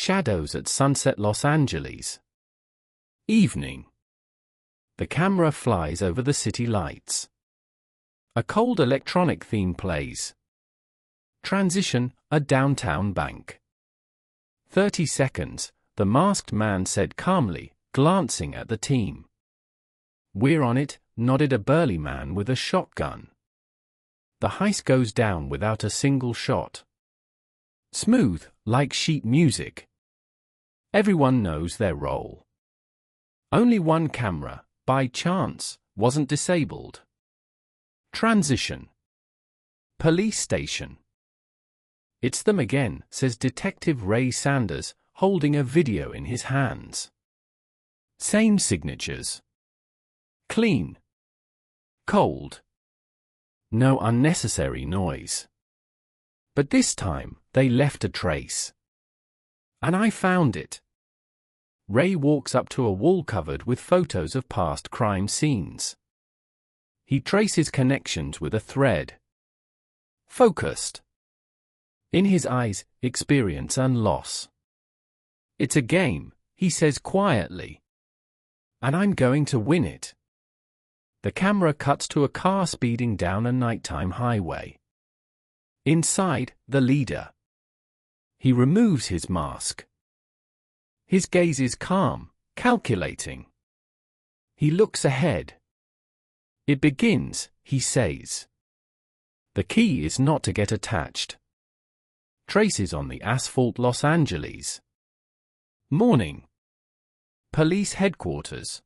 Shadows at sunset Los Angeles. Evening. The camera flies over the city lights. A cold electronic theme plays. Transition, a downtown bank. 30 seconds, the masked man said calmly, glancing at the team. "We're on it," nodded a burly man with a shotgun. The heist goes down without a single shot. Smooth, like sheet music. Everyone knows their role. Only one camera, by chance, wasn't disabled. Transition. Police station. "It's them again," says Detective Ray Sanders, holding a video in his hands. Same signatures. Clean. Cold. No unnecessary noise. But this time, they left a trace. And I found it. Ray walks up to a wall covered with photos of past crime scenes. He traces connections with a thread. Focused. In his eyes, experience and loss. "It's a game," he says quietly. "And I'm going to win it." The camera cuts to a car speeding down a nighttime highway. Inside, the leader. He removes his mask. His gaze is calm, calculating. He looks ahead. "It begins," he says. The key is not to get attached. Traces on the asphalt Los Angeles. Morning. Police headquarters.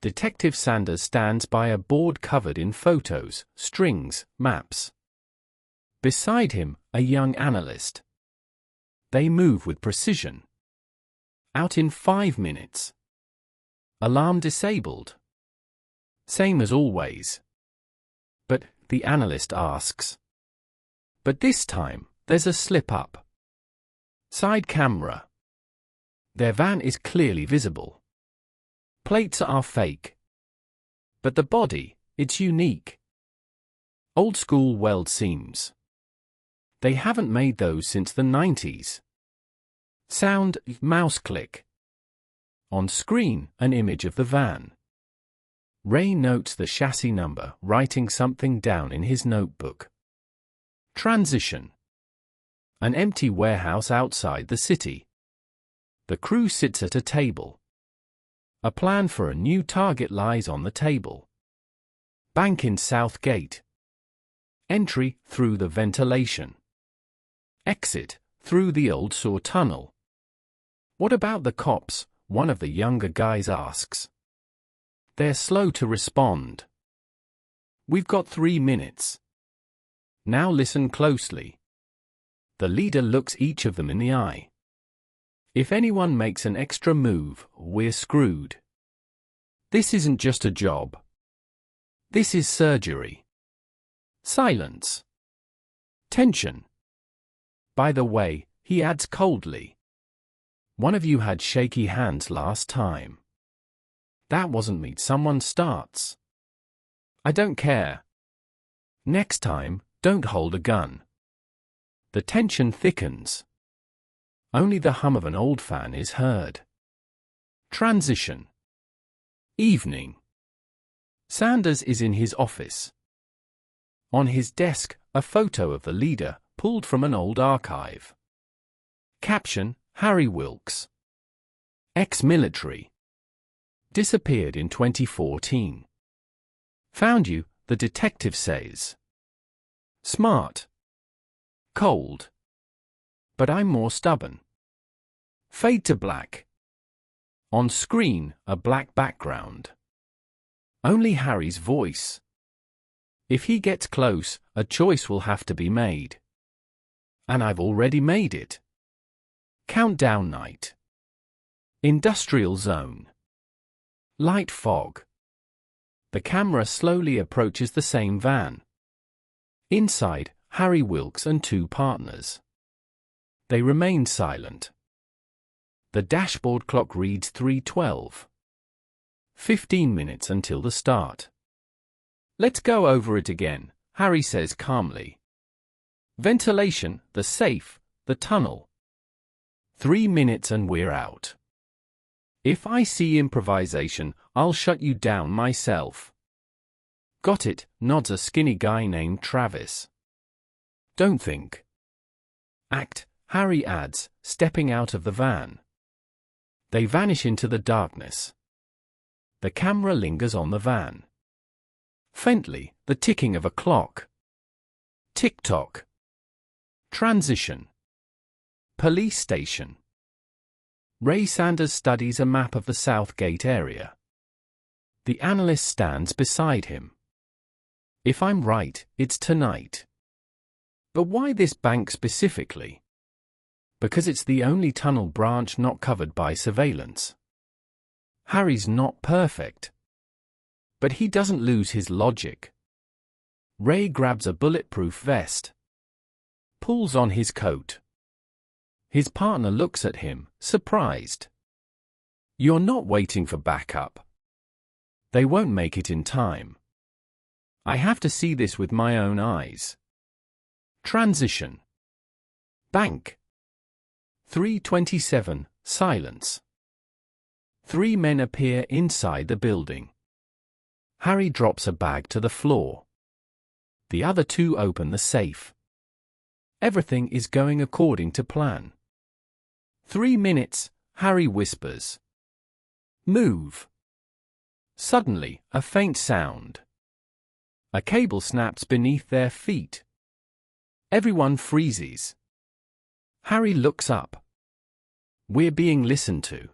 Detective Sanders stands by a board covered in photos, strings, maps. Beside him, a young analyst. They move with precision. Out in 5 minutes. Alarm disabled. Same as always. But, the analyst asks. But this time, there's a slip-up. Side camera. Their van is clearly visible. Plates are fake. But the body, it's unique. Old-school weld seams. They haven't made those since the 90s. Sound, mouse click. On screen, an image of the van. Ray notes the chassis number, writing something down in his notebook. Transition. An empty warehouse outside the city. The crew sits at a table. A plan for a new target lies on the table. Bank in South Gate. Entry, through the ventilation. Exit, through the old saw tunnel. "What about the cops?" one of the younger guys asks. They're slow to respond. "We've got 3 minutes. Now listen closely." The leader looks each of them in the eye. "If anyone makes an extra move, we're screwed. This isn't just a job. This is surgery." Silence. Tension. "By the way," he adds coldly, "one of you had shaky hands last time." "That wasn't me," someone starts. "I don't care. Next time, don't hold a gun." The tension thickens. Only the hum of an old fan is heard. Transition. Evening. Sanders is in his office. On his desk, a photo of the leader, pulled from an old archive. Caption, Harry Wilks. Ex-military. Disappeared in 2014. Found you, the detective says. Smart. Cold. But I'm more stubborn. Fade to black. On screen, a black background. Only Harry's voice. If he gets close, a choice will have to be made. And I've already made it. Countdown night. Industrial zone. Light fog. The camera slowly approaches the same van. Inside, Harry Wilks and 2 partners. They remain silent. The dashboard clock reads 3:12. 15 minutes until the start. "Let's go over it again," Harry says calmly. "Ventilation, the safe, the tunnel. 3 minutes and we're out. If I see improvisation, I'll shut you down myself. Got it, nods a skinny guy named Travis. Don't think. Act, Harry adds, stepping out of the van. They vanish into the darkness. The camera lingers on the van. Faintly, the ticking of a clock. Tick-tock. Transition. Police station. Ray Sanders studies a map of the Southgate area. The analyst stands beside him. If I'm right, it's tonight. But why this bank specifically? Because it's the only tunnel branch not covered by surveillance. Harry's not perfect. But he doesn't lose his logic. Ray grabs a bulletproof vest. Pulls on his coat. His partner looks at him, surprised. You're not waiting for backup. They won't make it in time. I have to see this with my own eyes. Transition. Bank. 3:27, silence. 3 men appear inside the building. Harry drops a bag to the floor. The other 2 open the safe. Everything is going according to plan. 3 minutes, Harry whispers. Move. Suddenly, a faint sound. A cable snaps beneath their feet. Everyone freezes. Harry looks up. We're being listened to.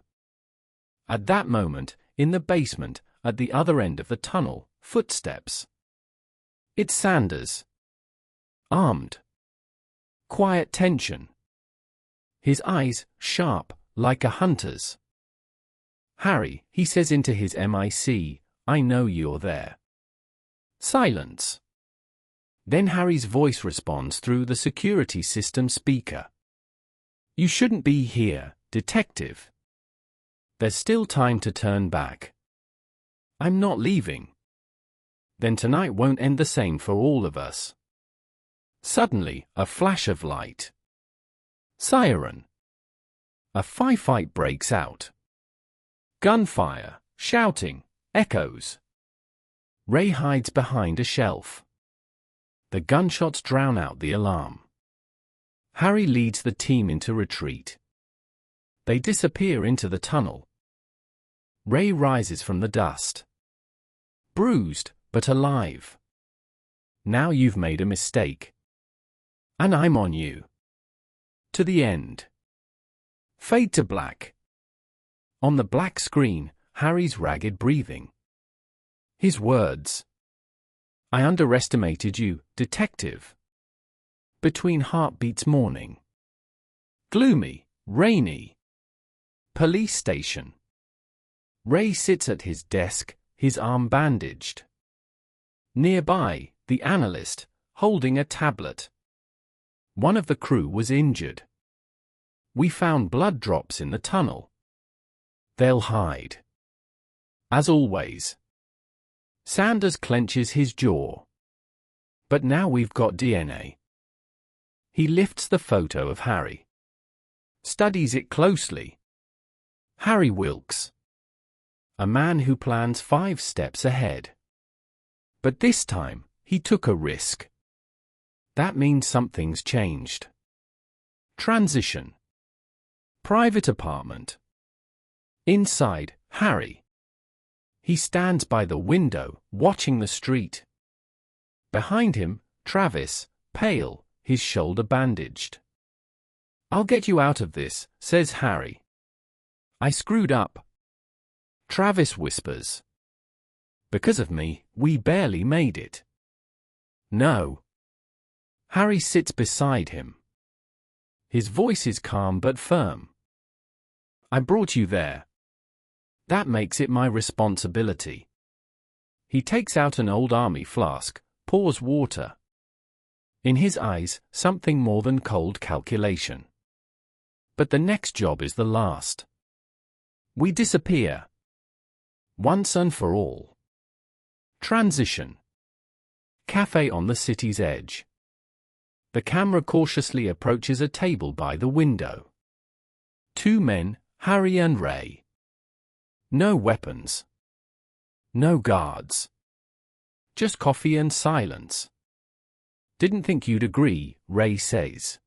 At that moment, in the basement, at the other end of the tunnel, footsteps. It's Sanders. Armed. Quiet tension. His eyes, sharp, like a hunter's. Harry, he says into his mic, I know you're there. Silence. Then Harry's voice responds through the security system speaker. You shouldn't be here, detective. There's still time to turn back. I'm not leaving. Then tonight won't end the same for all of us. Suddenly, a flash of light. Siren. A firefight breaks out. Gunfire, shouting, echoes. Ray hides behind a shelf. The gunshots drown out the alarm. Harry leads the team into retreat. They disappear into the tunnel. Ray rises from the dust. Bruised, but alive. Now you've made a mistake. And I'm on you. To the end. Fade to black. On the black screen, Harry's ragged breathing. His words. I underestimated you, detective. Between heartbeats morning. Gloomy, rainy. Police station. Ray sits at his desk, his arm bandaged. Nearby, the analyst, holding a tablet. One of the crew was injured. We found blood drops in the tunnel. They'll hide. As always. Sanders clenches his jaw. But now we've got DNA. He lifts the photo of Harry. Studies it closely. Harry Wilks. A man who plans 5 steps ahead. But this time, he took a risk. That means something's changed. Transition. Private apartment. Inside, Harry. He stands by the window, watching the street. Behind him, Travis, pale, his shoulder bandaged. I'll get you out of this, says Harry. I screwed up. Travis whispers. Because of me, we barely made it. No. Harry sits beside him. His voice is calm but firm. I brought you there. That makes it my responsibility. He takes out an old army flask, pours water. In his eyes, something more than cold calculation. But the next job is the last. We disappear. Once and for all. Transition. Cafe on the city's edge. The camera cautiously approaches a table by the window. two men, Harry and Ray. No weapons. No guards. Just coffee and silence. Didn't think you'd agree, Ray says.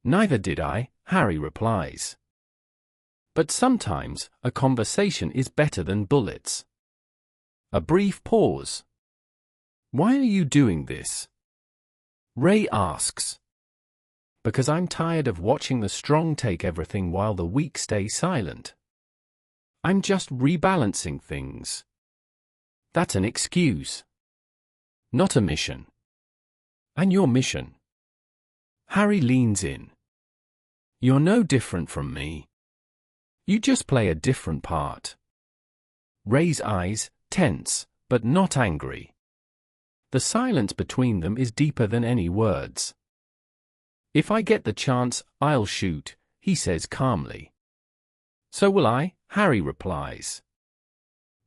Neither did I, Harry replies. But sometimes, a conversation is better than bullets. A brief pause. Why are you doing this? Ray asks. Because I'm tired of watching the strong take everything while the weak stay silent. I'm just rebalancing things. That's an excuse. Not a mission. And your mission? Harry leans in. You're no different from me. You just play a different part. Ray's eyes, tense, but not angry. The silence between them is deeper than any words. If I get the chance, I'll shoot, he says calmly. So will I, Harry replies.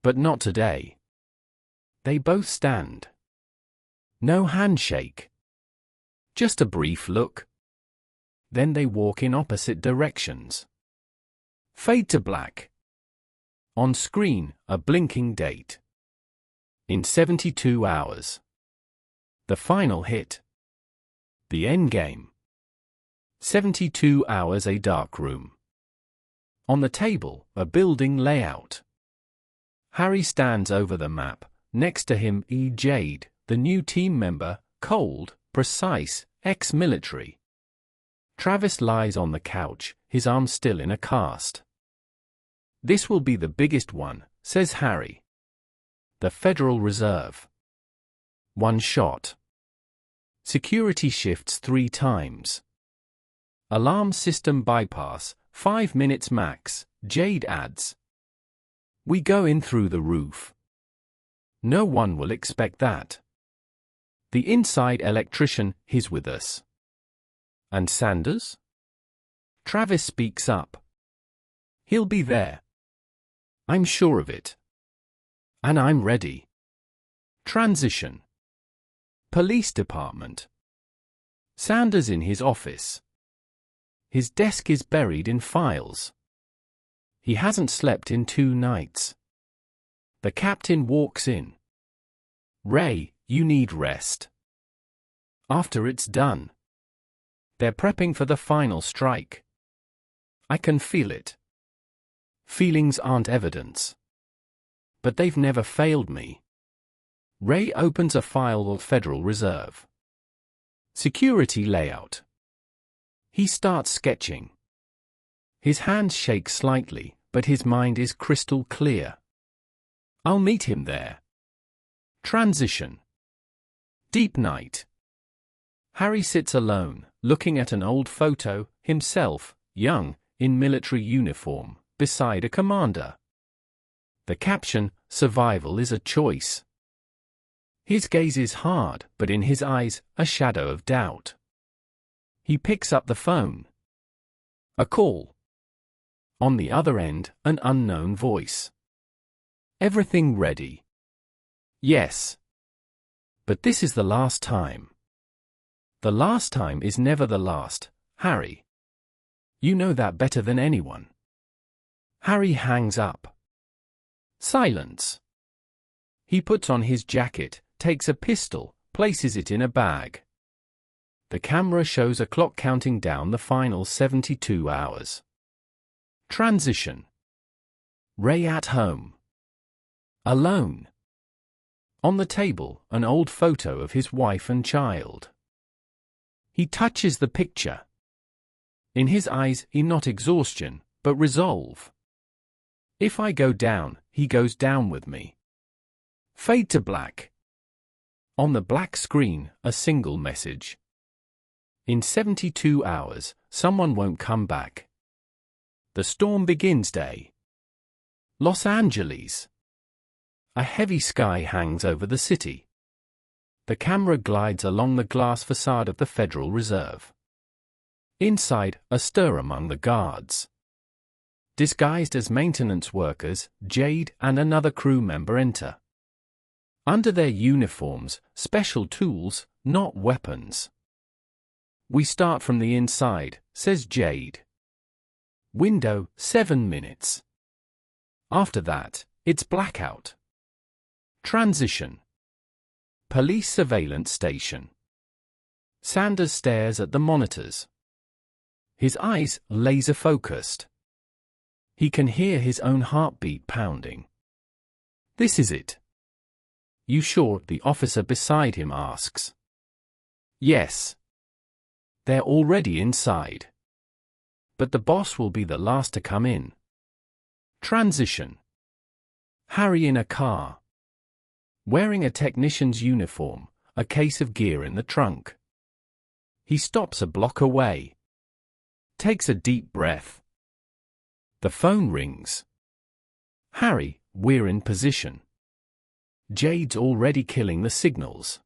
But not today. They both stand. No handshake. Just a brief look. Then they walk in opposite directions. Fade to black. On screen, a blinking date. In 72 hours. The final hit. The endgame. 72 hours. A dark room. On the table, a building layout. Harry stands over the map. Next to him, Jade, the new team member, cold, precise, ex-military. Travis lies on the couch, his arm still in a cast. This will be the biggest one, says Harry. The Federal Reserve. One shot. Security shifts 3 times. Alarm system bypass, 5 minutes max, Jade adds. We go in through the roof. No one will expect that. The inside electrician, he's with us. And Sanders? Travis speaks up. He'll be there. I'm sure of it. And I'm ready. Transition. Police department. Sanders in his office. His desk is buried in files. He hasn't slept in 2 nights. The captain walks in. Ray, you need rest. After it's done. They're prepping for the final strike. I can feel it. Feelings aren't evidence. But they've never failed me. Ray opens a file of Federal Reserve. Security layout. He starts sketching. His hands shake slightly, but his mind is crystal clear. I'll meet him there. Transition. Deep night. Harry sits alone, looking at an old photo, himself, young, in military uniform, beside a commander. The caption, "Survival is a choice." His gaze is hard, but in his eyes, a shadow of doubt. He picks up the phone. A call. On the other end, an unknown voice. Everything ready? Yes. But this is the last time. The last time is never the last, Harry. You know that better than anyone. Harry hangs up. Silence. He puts on his jacket, takes a pistol, places it in a bag. The camera shows a clock counting down the final 72 hours. Transition. Ray at home. Alone. On the table, an old photo of his wife and child. He touches the picture. In his eyes, not exhaustion, but resolve. If I go down, he goes down with me. Fade to black. On the black screen, a single message. In 72 hours, someone won't come back. The storm begins day. Los Angeles. A heavy sky hangs over the city. The camera glides along the glass facade of the Federal Reserve. Inside, a stir among the guards. Disguised as maintenance workers, Jade and another crew member enter. Under their uniforms, special tools, not weapons. We start from the inside, says Jade. Window, 7 minutes. After that, it's blackout. Transition. Police surveillance station. Sanders stares at the monitors. His eyes laser-focused. He can hear his own heartbeat pounding. This is it. You sure? The officer beside him asks. Yes. They're already inside. But the boss will be the last to come in. Transition. Harry in a car. Wearing a technician's uniform, a case of gear in the trunk. He stops a block away. Takes a deep breath. The phone rings. Harry, we're in position. Jade's already killing the signals.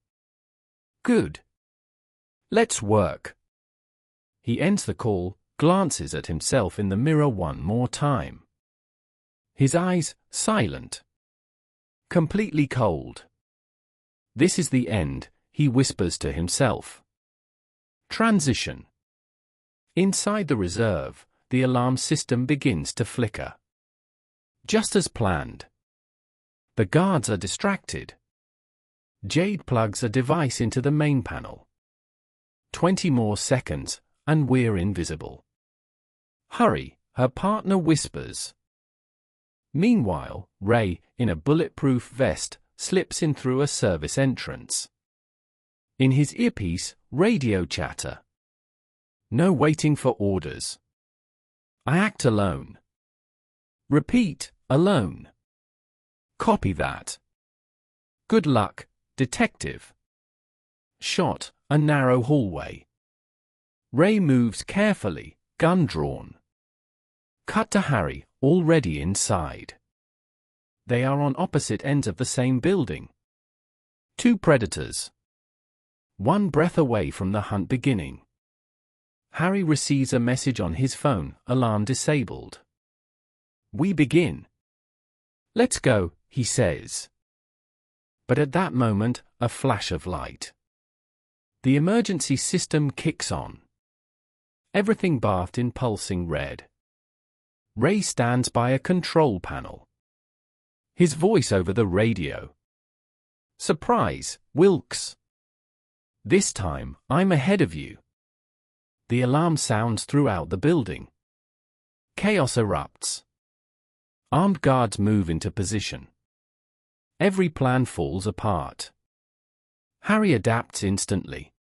Good. Let's work. He ends the call, glances at himself in the mirror one more time. His eyes, silent. Completely cold. This is the end, he whispers to himself. Transition. Inside the reserve, the alarm system begins to flicker. Just as planned. The guards are distracted. Jade plugs a device into the main panel. 20 more seconds, and we're invisible. Hurry, her partner whispers. Meanwhile, Ray, in a bulletproof vest, slips in through a service entrance. In his earpiece, radio chatter. No waiting for orders. I act alone. Repeat, alone. Copy that. Good luck, detective. Shot, a narrow hallway. Ray moves carefully, gun drawn. Cut to Harry, already inside. They are on opposite ends of the same building. Two predators. One breath away from the hunt beginning. Harry receives a message on his phone, alarm disabled. We begin. Let's go, he says. But at that moment, a flash of light. The emergency system kicks on. Everything bathed in pulsing red. Ray stands by a control panel. His voice over the radio. Surprise, Wilks. This time, I'm ahead of you. The alarm sounds throughout the building. Chaos erupts. Armed guards move into position. Every plan falls apart. Harry adapts instantly.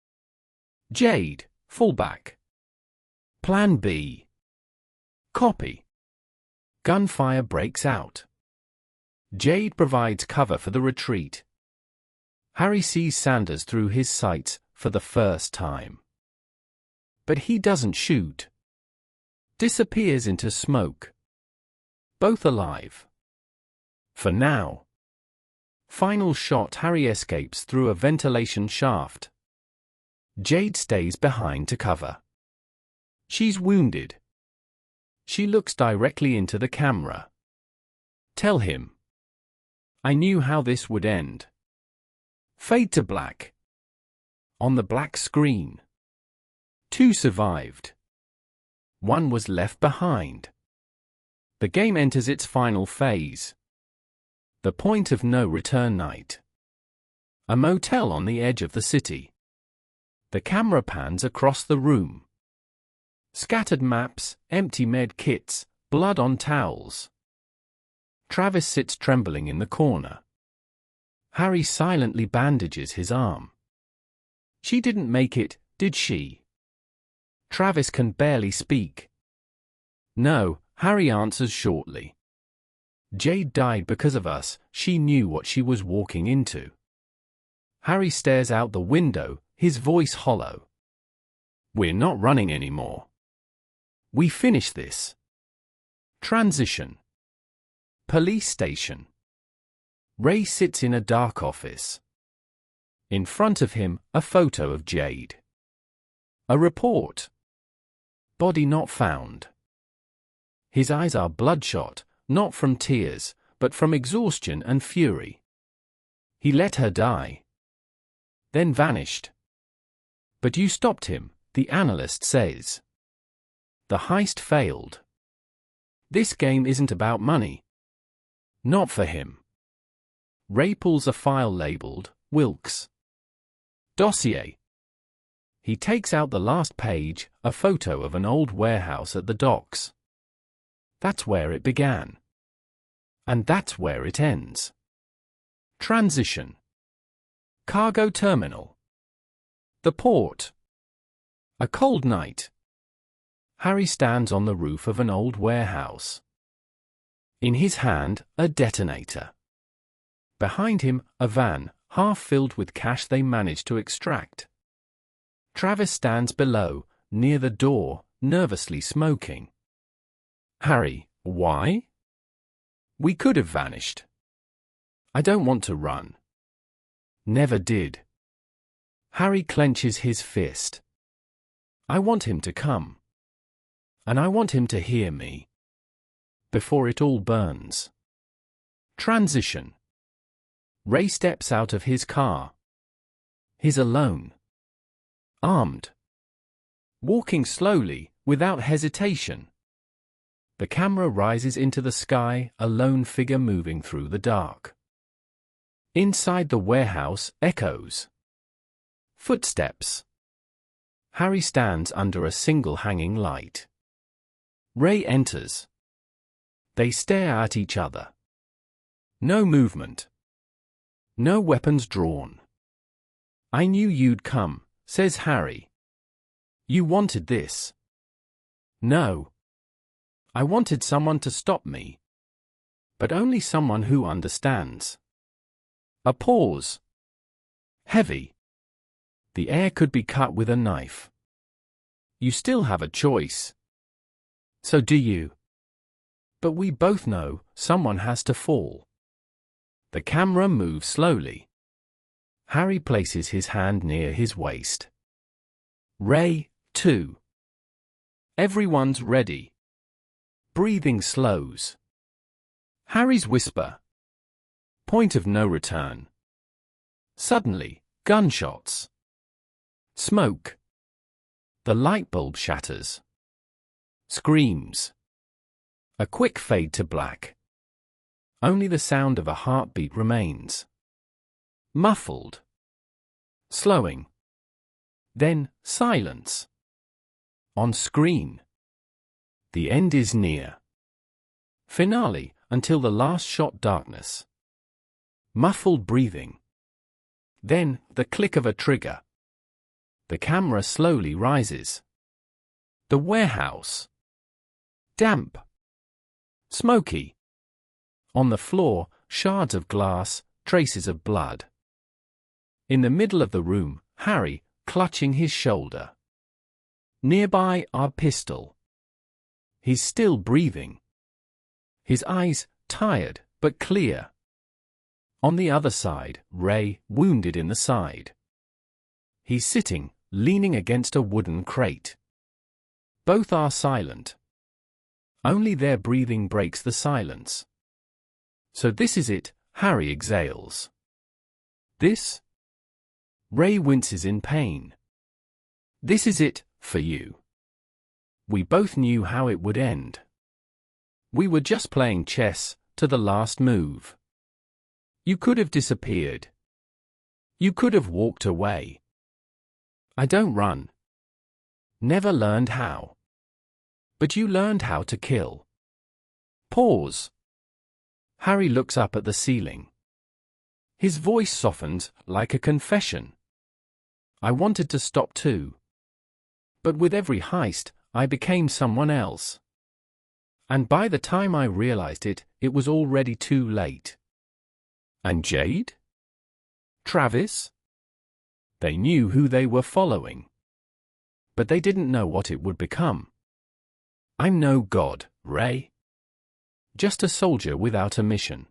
Jade, fall back. Plan B. Copy. Gunfire breaks out. Jade provides cover for the retreat. Harry sees Sanders through his sights for the first time. But he doesn't shoot. Disappears into smoke. Both alive. For now. Final shot. Harry escapes through a ventilation shaft. Jade stays behind to cover. She's wounded. She looks directly into the camera. Tell him. I knew how this would end. Fade to black. On the black screen. 2 survived. 1 was left behind. The game enters its final phase. The point of no return night. A motel on the edge of the city. The camera pans across the room. Scattered maps, empty med kits, blood on towels. Travis sits trembling in the corner. Harry silently bandages his arm. She didn't make it, did she? Travis can barely speak. No, Harry answers shortly. Jade died because of us, she knew what she was walking into. Harry stares out the window, his voice hollow. We're not running anymore. We finish this. Transition. Police station. Ray sits in a dark office. In front of him, a photo of Jade. A report. Body not found. His eyes are bloodshot, not from tears, but from exhaustion and fury. He let her die. Then vanished. But you stopped him, the analyst says. The heist failed. This game isn't about money. Not for him. Ray pulls a file labeled, Wilks. Dossier. He takes out the last page, a photo of an old warehouse at the docks. That's where it began. And that's where it ends. Transition. Cargo terminal. The port. A cold night. Harry stands on the roof of an old warehouse. In his hand, a detonator. Behind him, a van, half filled with cash they managed to extract. Travis stands below, near the door, nervously smoking. Harry, why? We could have vanished. I don't want to run. Never did. Harry clenches his fist. I want him to come. And I want him to hear me. Before it all burns. Transition. Ray steps out of his car. He's alone. Armed. Walking slowly, without hesitation. The camera rises into the sky, a lone figure moving through the dark. Inside the warehouse, echoes. Footsteps. Harry stands under a single hanging light. Ray enters. They stare at each other. No movement. No weapons drawn. I knew you'd come, says Harry. You wanted this. No. I wanted someone to stop me. But only someone who understands. A pause. Heavy. The air could be cut with a knife. You still have a choice. So do you. But we both know someone has to fall. The camera moves slowly. Harry places his hand near his waist. Ray, too. Everyone's ready. Breathing slows. Harry's whisper. Point of no return. Suddenly, gunshots. Smoke. The light bulb shatters. Screams. A quick fade to black. Only the sound of a heartbeat remains. Muffled. Slowing. Then, silence. On screen. The end is near. Finale, until the last shot, darkness. Muffled breathing. Then, the click of a trigger. The camera slowly rises. The warehouse. Damp. Smoky. On the floor, shards of glass, traces of blood. In the middle of the room, Harry, clutching his shoulder. Nearby, our pistol. He's still breathing. His eyes, tired, but clear. On the other side, Ray, wounded in the side. He's sitting, leaning against a wooden crate. Both are silent. Only their breathing breaks the silence. So this is it, Harry exhales. This? Ray winces in pain. This is it, for you. We both knew how it would end. We were just playing chess, to the last move. You could have disappeared. You could have walked away. I don't run. Never learned how. But you learned how to kill. Pause. Harry looks up at the ceiling. His voice softens, like a confession. I wanted to stop too. But with every heist, I became someone else. And by the time I realized it, it was already too late. And Jade? Travis? They knew who they were following. But they didn't know what it would become. I'm no god, Ray. Just a soldier without a mission.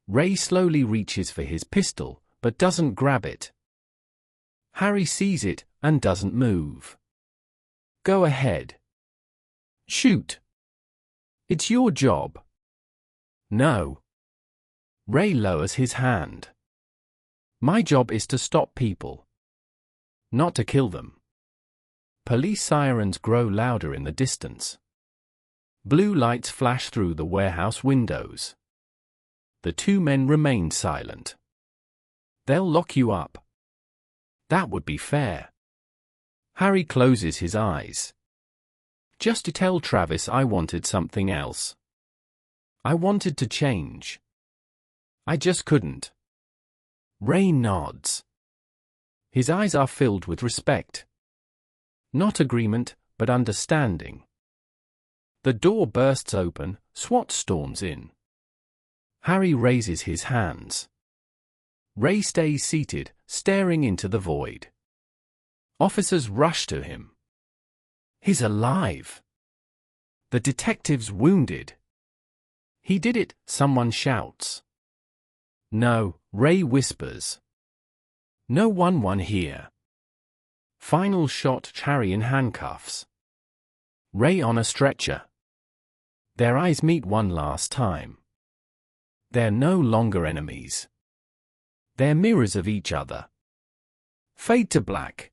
Ray slowly reaches for his pistol, but doesn't grab it. Harry sees it, and doesn't move. Go ahead. Shoot. It's your job. No. Ray lowers his hand. My job is to stop people. Not to kill them. Police sirens grow louder in the distance. Blue lights flash through the warehouse windows. The two men remain silent. They'll lock you up. That would be fair. Harry closes his eyes. Just to tell Travis I wanted something else. I wanted to change. I just couldn't. Ray nods. His eyes are filled with respect. Not agreement, but understanding. The door bursts open, SWAT storms in. Harry raises his hands. Ray stays seated, staring into the void. Officers rush to him. He's alive. The detective's wounded. He did it, someone shouts. No, Ray whispers. No one here. Final shot, Harry in handcuffs. Ray on a stretcher. Their eyes meet one last time. They're no longer enemies. They're mirrors of each other. Fade to black.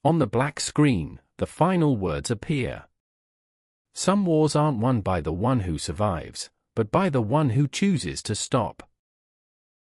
On the black screen, the final words appear. Some wars aren't won by the one who survives, but by the one who chooses to stop.